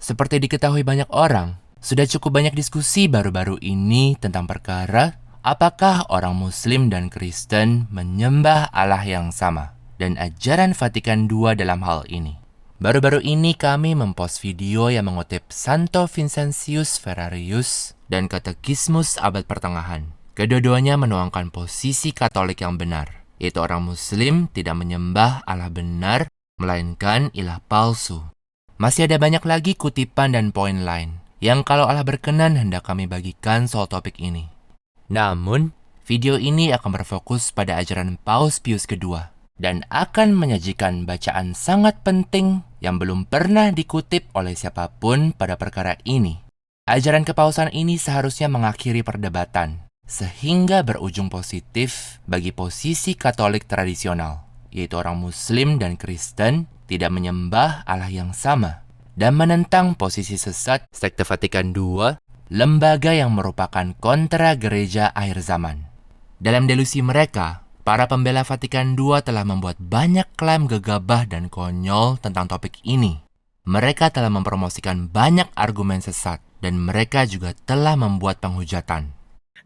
Seperti diketahui banyak orang, sudah cukup banyak diskusi baru-baru ini tentang perkara apakah orang Muslim dan Kristen menyembah Allah yang sama dan ajaran Vatikan II dalam hal ini. Baru-baru ini kami mempost video yang mengutip Santo Vincentius Ferrarius dan Katekismus Abad Pertengahan. Kedua-duanya menuangkan posisi Katolik yang benar, yaitu orang Muslim tidak menyembah Allah benar, melainkan ilah palsu. Masih ada banyak lagi kutipan dan poin lain yang kalau Allah berkenan hendak kami bagikan soal topik ini. Namun, video ini akan berfokus pada ajaran Paus Pius II dan akan menyajikan bacaan sangat penting yang belum pernah dikutip oleh siapapun pada perkara ini. Ajaran kepausan ini seharusnya mengakhiri perdebatan, sehingga berujung positif bagi posisi Katolik tradisional, yaitu orang Muslim dan Kristen tidak menyembah Allah yang sama, dan menentang posisi sesat sekte Vatikan II, lembaga yang merupakan kontra gereja akhir zaman. Dalam delusi mereka, para pembela Vatikan II telah membuat banyak klaim gegabah dan konyol tentang topik ini. Mereka telah mempromosikan banyak argumen sesat, dan mereka juga telah membuat penghujatan.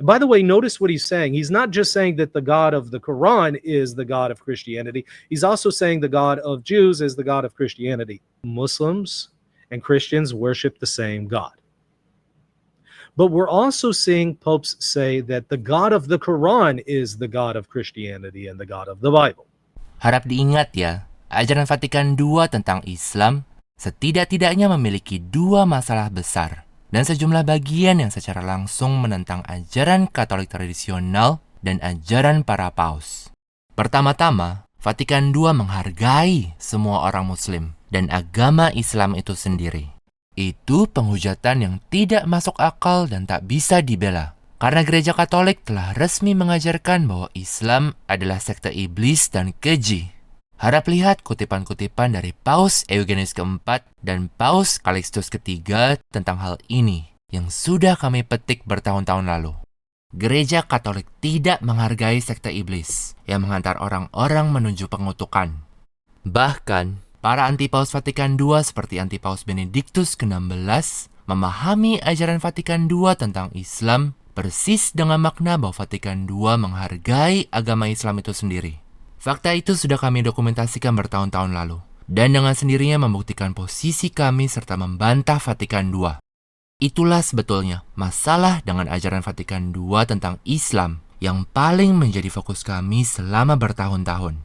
By the way, notice what he's saying. He's not just saying that the God of the Quran is the God of Christianity. He's also saying the God of Jews is the God of Christianity. Muslims and Christians worship the same God. But we're also seeing popes say that the God of the Quran is the God of Christianity and the God of the Bible. Harap diingat ya, ajaran Vatikan II tentang Islam setidak-tidaknya memiliki dua masalah besar dan sejumlah bagian yang secara langsung menentang ajaran Katolik tradisional dan ajaran para paus. Pertama-tama, Vatikan II menghargai semua orang Muslim dan agama Islam itu sendiri. Itu penghujatan yang tidak masuk akal dan tak bisa dibela, karena gereja Katolik telah resmi mengajarkan bahwa Islam adalah sekte iblis dan keji. Harap lihat kutipan-kutipan dari Paus Eugenius keempat dan Paus Calixtus ketiga tentang hal ini yang sudah kami petik bertahun-tahun lalu. Gereja Katolik tidak menghargai sekte iblis yang menghantar orang-orang menuju pengutukan. Bahkan, para anti-Paus Vatikan II seperti anti-Paus Benediktus ke-16 memahami ajaran Vatikan II tentang Islam persis dengan makna bahwa Vatikan II menghargai agama Islam itu sendiri. Fakta itu sudah kami dokumentasikan bertahun-tahun lalu, dan dengan sendirinya membuktikan posisi kami serta membantah Vatikan II. Itulah sebetulnya masalah dengan ajaran Vatikan II tentang Islam yang paling menjadi fokus kami selama bertahun-tahun.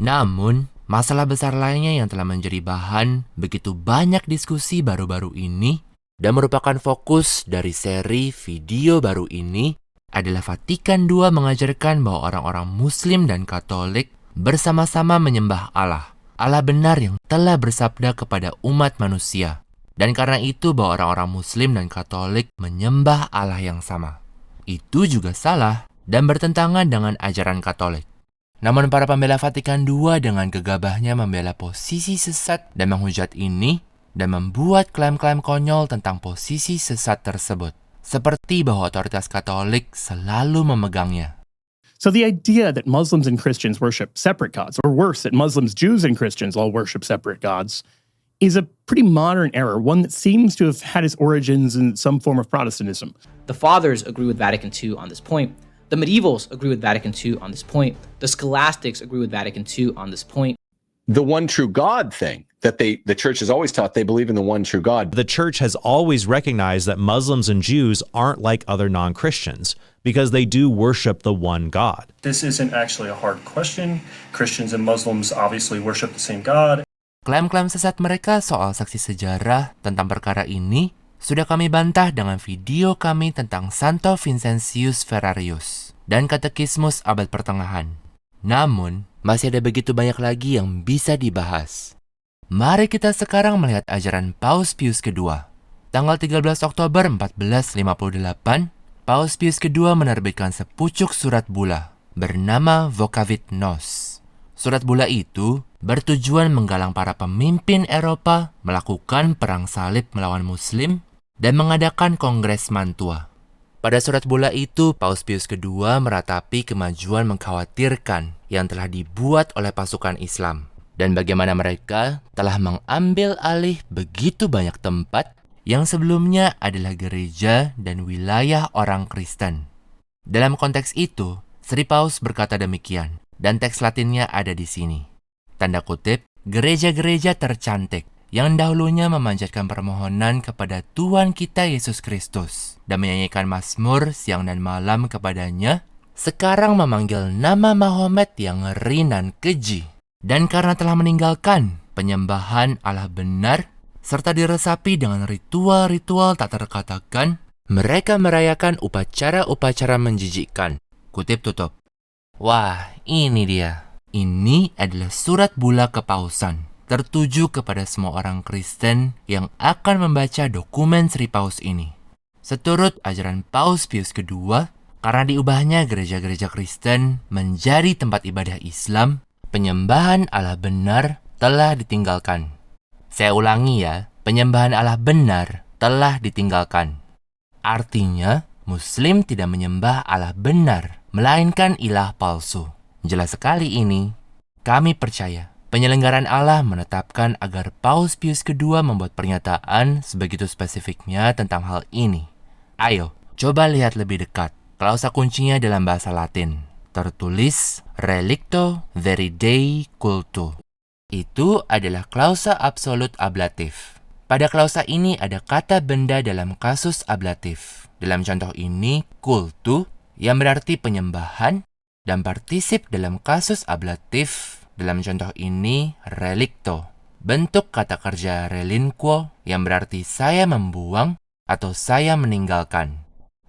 Namun, masalah besar lainnya yang telah menjadi bahan begitu banyak diskusi baru-baru ini dan merupakan fokus dari seri video baru ini adalah Vatikan II mengajarkan bahwa orang-orang Muslim dan Katolik bersama-sama menyembah Allah benar yang telah bersabda kepada umat manusia. Dan karena itu bahwa orang-orang Muslim dan Katolik menyembah Allah yang sama. Itu juga salah dan bertentangan dengan ajaran Katolik. Namun para pembela Vatikan II dengan gegabahnya membela posisi sesat dan menghujat ini dan membuat klaim-klaim konyol tentang posisi sesat tersebut, seperti bahwa otoritas Katolik selalu memegangnya. So the idea that Muslims and Christians worship separate gods, or worse, that Muslims, Jews, and Christians all worship separate gods, is a pretty modern error, one that seems to have had its origins in some form of Protestantism. The Fathers agree with Vatican II on this point. The medievals agree with Vatican II on this point. The scholastics agree with Vatican II on this point. The one true God thing that the church has always taught, they believe in the one true God. The church has always recognized that Muslims and Jews aren't like other non-Christians because they do worship the one God. This isn't actually a hard question. Christians and Muslims obviously worship the same God. Klaim-klaim sesat mereka soal saksi sejarah tentang perkara ini sudah kami bantah dengan video kami tentang Santo Vincentius Ferrarius dan Katekismus Abad Pertengahan. Namun, masih ada begitu banyak lagi yang bisa dibahas. Mari kita sekarang melihat ajaran Paus Pius II. Tanggal 13 Oktober 1458, Paus Pius II menerbitkan sepucuk surat bula bernama Vocavit Nos. Surat bula itu bertujuan menggalang para pemimpin Eropa melakukan perang salib melawan Muslim dan mengadakan Kongres Mantua. Pada surat bula itu, Paus Pius II meratapi kemajuan mengkhawatirkan yang telah dibuat oleh pasukan Islam. dan bagaimana mereka telah mengambil alih begitu banyak tempat yang sebelumnya adalah gereja dan wilayah orang Kristen. Dalam konteks itu, Sri Paus berkata demikian, dan teks Latinnya ada di sini. Tanda kutip, gereja-gereja tercantik yang dahulunya memanjatkan permohonan kepada Tuhan kita Yesus Kristus dan menyanyikan mazmur siang dan malam kepadanya, sekarang memanggil nama Mahomet yang ngeri dan keji. Dan karena telah meninggalkan penyembahan Allah benar, serta diresapi dengan ritual-ritual tak terkatakan, mereka merayakan upacara-upacara menjijikkan. Kutip tutup. Wah, ini dia. Ini adalah surat bula kepausan, tertuju kepada semua orang Kristen yang akan membaca dokumen Sri Paus ini. Seturut ajaran Paus Pius II, karena diubahnya gereja-gereja Kristen menjadi tempat ibadah Islam, penyembahan Allah benar telah ditinggalkan. Saya ulangi ya, penyembahan Allah benar telah ditinggalkan. Artinya, Muslim tidak menyembah Allah benar, melainkan ilah palsu. Jelas sekali ini. Kami percaya, penyelenggaraan Allah menetapkan agar Paus Pius II membuat pernyataan sebegitu spesifiknya tentang hal ini. Ayo, coba lihat lebih dekat. Klausa kuncinya dalam bahasa Latin. Tertulis relicto veri Dei culto. Itu adalah klausa absolut ablatif. Pada klausa ini ada kata benda dalam kasus ablatif. Dalam contoh ini, kultu, yang berarti penyembahan, dan partisip dalam kasus ablatif, dalam contoh ini, relicto. Bentuk kata kerja relinquo, yang berarti saya membuang atau saya meninggalkan.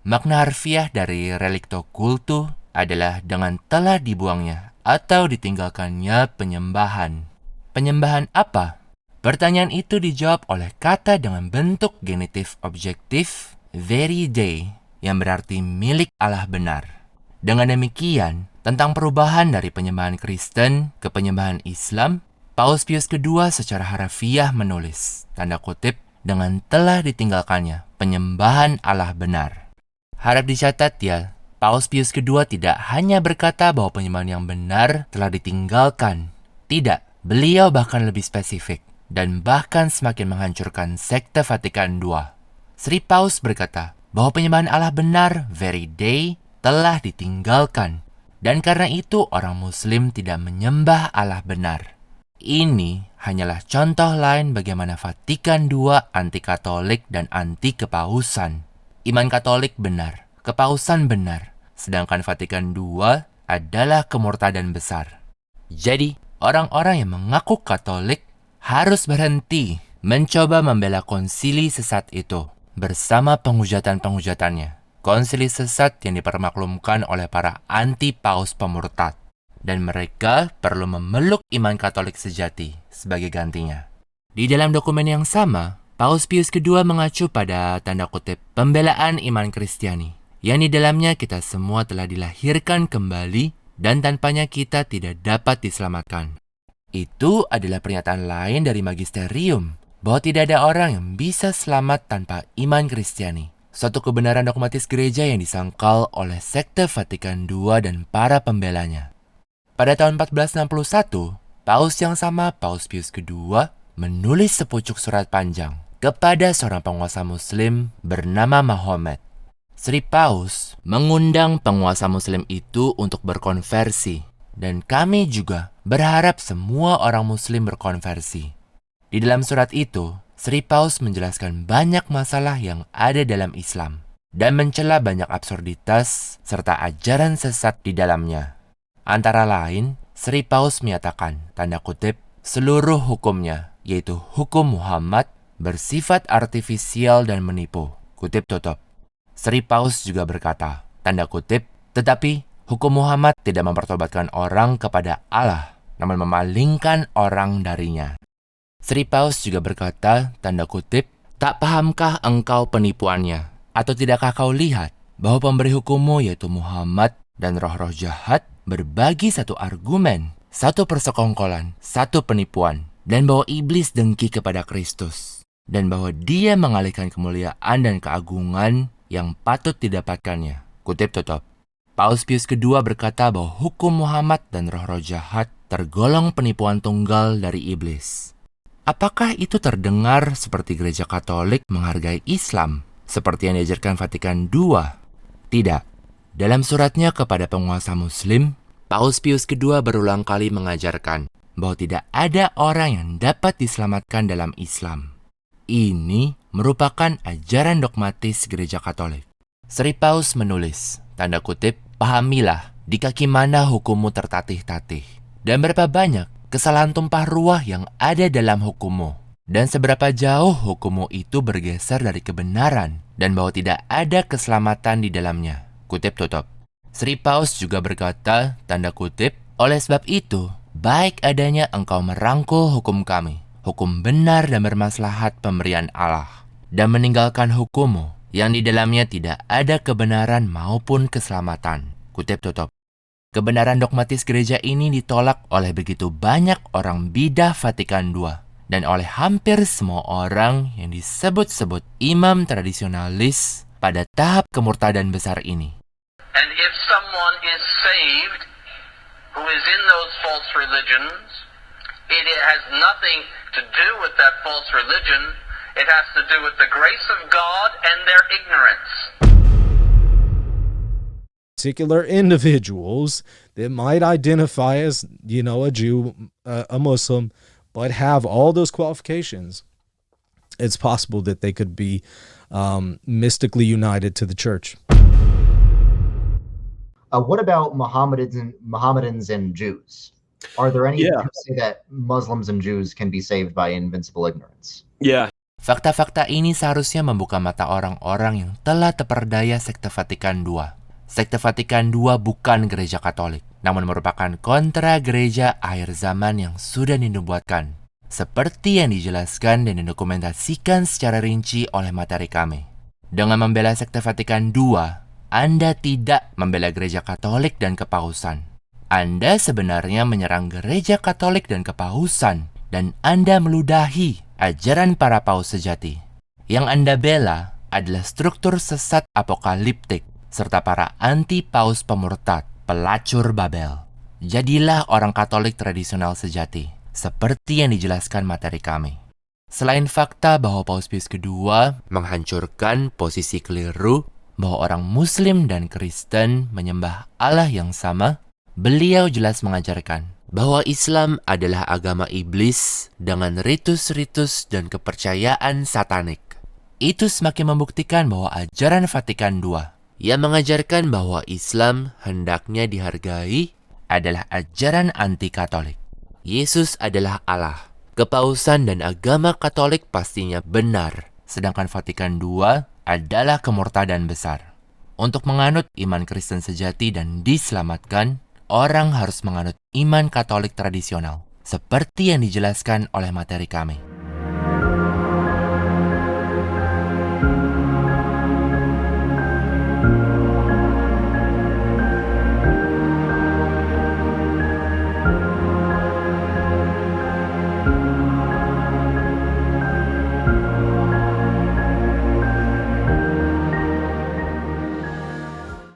Makna harfiah dari relicto cultu adalah dengan telah dibuangnya atau ditinggalkannya penyembahan. Penyembahan apa? Pertanyaan itu dijawab oleh kata dengan bentuk genitif objektif veri Dei, yang berarti milik Allah benar. Dengan demikian, tentang perubahan dari penyembahan Kristen ke penyembahan Islam, Paus Pius II secara harafiah menulis, tanda kutip, dengan telah ditinggalkannya penyembahan Allah benar. Harap dicatat ya, Paus Pius II tidak hanya berkata bahwa penyembahan yang benar telah ditinggalkan. Tidak, beliau bahkan lebih spesifik dan bahkan semakin menghancurkan sekte Vatikan II. Sri Paus berkata bahwa penyembahan Allah benar, veri Dei, telah ditinggalkan. Dan karena itu orang Muslim tidak menyembah Allah benar. Ini hanyalah contoh lain bagaimana Vatikan II anti-Katolik dan anti-kepausan. Iman Katolik benar, kepausan benar, sedangkan Vatikan II adalah kemurtadan besar. Jadi, orang-orang yang mengaku Katolik harus berhenti mencoba membela konsili sesat itu bersama penghujatan-penghujatannya. Konsili sesat yang dipermaklumkan oleh para anti-paus pemurtad. Dan mereka perlu memeluk iman Katolik sejati sebagai gantinya. Di dalam dokumen yang sama, Paus Pius II mengacu pada tanda kutip pembelaan iman Kristiani, yang di dalamnya kita semua telah dilahirkan kembali dan tanpanya kita tidak dapat diselamatkan. Itu adalah pernyataan lain dari magisterium, bahwa tidak ada orang yang bisa selamat tanpa iman Kristiani. Suatu kebenaran dogmatis gereja yang disangkal oleh sekte Vatikan II dan para pembelanya. Pada tahun 1461, Paus yang sama, Paus Pius II, menulis sepucuk surat panjang kepada seorang penguasa Muslim bernama Mahomet. Sri Paus mengundang penguasa Muslim itu untuk berkonversi, dan kami juga berharap semua orang Muslim berkonversi. Di dalam surat itu, Sri Paus menjelaskan banyak masalah yang ada dalam Islam dan mencela banyak absurditas serta ajaran sesat di dalamnya. Antara lain, Sri Paus menyatakan, tanda kutip, seluruh hukumnya, yaitu hukum Muhammad, bersifat artifisial dan menipu. Kutip tutup. Sri Paus juga berkata, tanda kutip, tetapi hukum Muhammad tidak mempertobatkan orang kepada Allah, namun memalingkan orang darinya. Sri Paus juga berkata, tanda kutip, tak pahamkah engkau penipuannya? Atau tidakkah kau lihat bahwa pemberi hukummu yaitu Muhammad dan roh-roh jahat berbagi satu argumen, satu persekongkolan, satu penipuan, dan bahwa iblis dengki kepada Kristus, dan bahwa dia mengalihkan kemuliaan dan keagungan yang patut didapatkannya. Kutip tutup. Paus Pius kedua berkata bahwa hukum Muhammad dan roh-roh jahat tergolong penipuan tunggal dari iblis. Apakah itu terdengar seperti Gereja Katolik menghargai Islam, seperti yang diajarkan Vatikan II? Tidak. Dalam suratnya kepada penguasa Muslim, Paus Pius kedua berulang kali mengajarkan bahwa tidak ada orang yang dapat diselamatkan dalam Islam. Ini merupakan ajaran dogmatis Gereja Katolik. Sri Paus menulis, tanda kutip, "Pahamilah di kaki mana hukummu tertatih-tatih, dan berapa banyak kesalahan tumpah ruah yang ada dalam hukummu, dan seberapa jauh hukummu itu bergeser dari kebenaran, dan bahwa tidak ada keselamatan di dalamnya." Kutip tutup. Sri Paus juga berkata, tanda kutip, "Oleh sebab itu, baik adanya engkau merangkul hukum kami, hukum benar dan bermaslahat pemberian Allah, dan meninggalkan hukummu, yang di dalamnya tidak ada kebenaran maupun keselamatan." Kutip tutup. Kebenaran dogmatis gereja ini ditolak oleh begitu banyak orang bidah Vatikan II dan oleh hampir semua orang yang disebut-sebut imam tradisionalis pada tahap kemurtadan besar ini. And if someone is saved who is in those false religions, it has nothing to do with that false religion. It has to do with the grace of God and their ignorance. Particular individuals that might identify as, a Jew, a Muslim, but have all those qualifications, it's possible that they could be mystically united to the church. What about Mohammedans and Jews? Are there any who say that Muslims and Jews can be saved by invincible ignorance? Fakta-fakta ini seharusnya membuka mata orang-orang yang telah terperdaya sekte Vatikan II. Sekte Vatikan II bukan gereja Katolik, namun merupakan kontra gereja akhir zaman yang sudah dinubuatkan, seperti yang dijelaskan dan didokumentasikan secara rinci oleh materi kami. Dengan membela sekte Vatikan II, Anda tidak membela gereja Katolik dan kepausan. Anda sebenarnya menyerang gereja Katolik dan kepausan, dan Anda meludahi ajaran para paus sejati. Yang Anda bela adalah struktur sesat apokaliptik, serta para anti-paus pemurtad, pelacur Babel. Jadilah orang Katolik tradisional sejati, seperti yang dijelaskan materi kami. Selain fakta bahwa Paus Pius kedua menghancurkan posisi keliru bahwa orang Muslim dan Kristen menyembah Allah yang sama, beliau jelas mengajarkan bahwa Islam adalah agama iblis dengan ritus-ritus dan kepercayaan satanik. Itu semakin membuktikan bahwa ajaran Vatikan II yang mengajarkan bahwa Islam hendaknya dihargai adalah ajaran anti-Katolik. Yesus adalah Allah. Kepausan dan agama Katolik pastinya benar, sedangkan Vatikan II adalah kemurtadan besar. Untuk menganut iman Kristen sejati dan diselamatkan, orang harus menganut iman Katolik tradisional, seperti yang dijelaskan oleh materi kami.